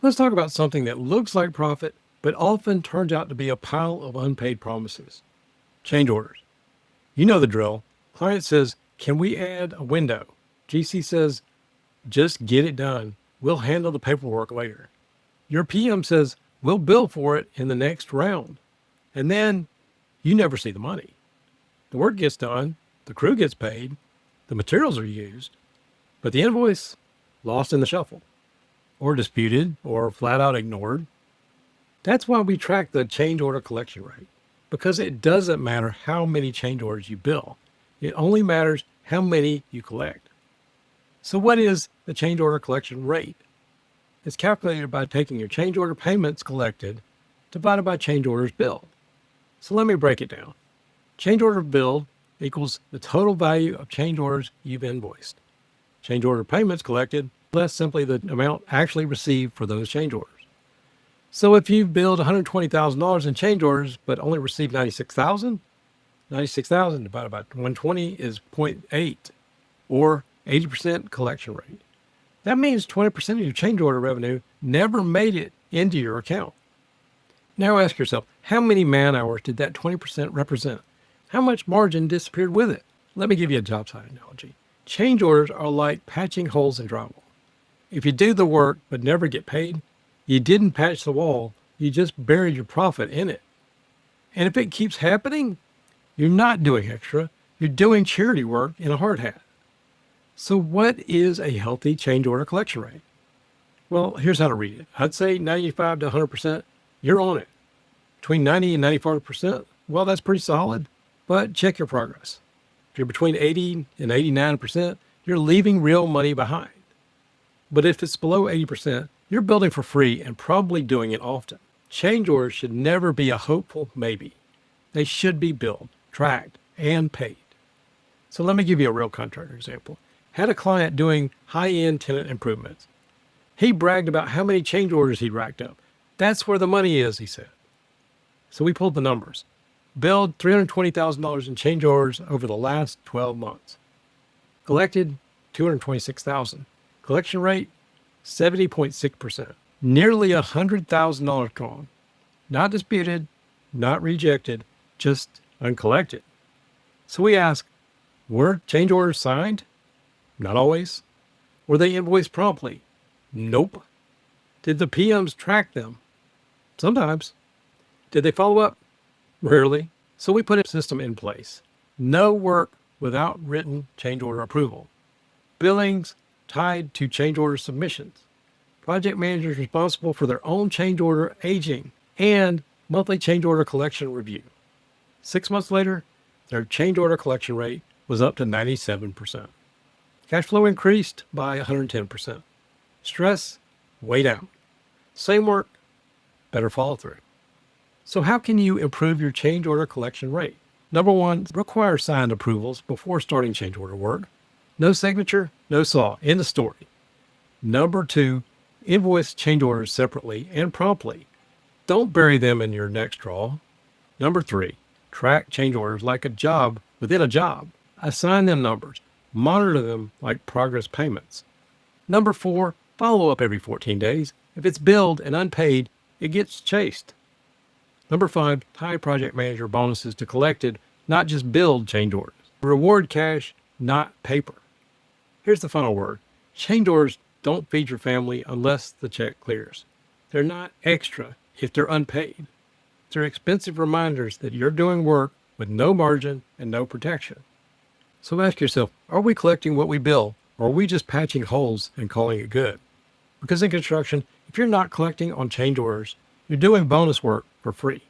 Let's talk about something that looks like profit, but often turns out to be a pile of unpaid promises. Change orders. You know the drill. Client says, can we add a window? GC says, just get it done. We'll handle the paperwork later. Your PM says, we'll bill for it in the next round. And then you never see the money. The work gets done, the crew gets paid, the materials are used, but the invoice lost in the shuffle, or disputed, or flat out ignored. That's why we track the change order collection rate, because it doesn't matter how many change orders you bill. It only matters how many you collect. So what is the change order collection rate? It's calculated by taking your change order payments collected divided by change orders billed. So let me break it down. Change order billed equals the total value of change orders you've invoiced. Change order payments collected less simply the amount actually received for those change orders. So if you've billed $120,000 in change orders but only received $96,000, 96,000 divided by 120 is 0.8, or 80% collection rate. That means 20% of your change order revenue never made it into your account. Now ask yourself, how many man hours did that 20% represent? How much margin disappeared with it? Let me give you a job site analogy. Change orders are like patching holes in drywall. If you do the work but never get paid, you didn't patch the wall, you just buried your profit in it. And if it keeps happening, you're not doing extra, you're doing charity work in a hard hat. So what is a healthy change order collection rate? Well, here's how to read it. I'd say 95 to 100%, you're on it. Between 90 and 94%, well, that's pretty solid, but check your progress. If you're between 80 and 89%, you're leaving real money behind. But if it's below 80%, you're building for free and probably doing it often. Change orders should never be a hopeful maybe. They should be billed, tracked, and paid. So let me give you a real contractor example. Had a client doing high-end tenant improvements. He bragged about how many change orders he'd racked up. That's where the money is, he said. So we pulled the numbers. Billed $320,000 in change orders over the last 12 months. Collected $226,000. Collection rate, 70.6%. Nearly $100,000 gone. Not disputed, not rejected, just uncollected. So we ask, were change orders signed? Not always. Were they invoiced promptly? Nope. Did the PMs track them? Sometimes. Did they follow up? Rarely. So we put a system in place. No work without written change order approval. Billings tied to change order submissions. Project managers responsible for their own change order aging and monthly change order collection review. 6 months later, their change order collection rate was up to 97%. Cash flow increased by 110%. Stress way down. Same work, better follow through. So how can you improve your change order collection rate? Number one, require signed approvals before starting change order work. No signature, no saw. End of story. Number two, invoice change orders separately and promptly. Don't bury them in your next draw. Number three, track change orders like a job within a job. Assign them numbers. Monitor them like progress payments. Number four, follow up every 14 days. If it's billed and unpaid, it gets chased. Number five, tie project manager bonuses to collected, not just billed change orders. Reward cash, not paper. Here's the final word. Change orders don't feed your family unless the check clears. They're not extra if they're unpaid. They're expensive reminders that you're doing work with no margin and no protection. So ask yourself, are we collecting what we bill, or are we just patching holes and calling it good? Because in construction, if you're not collecting on change orders, you're doing bonus work for free.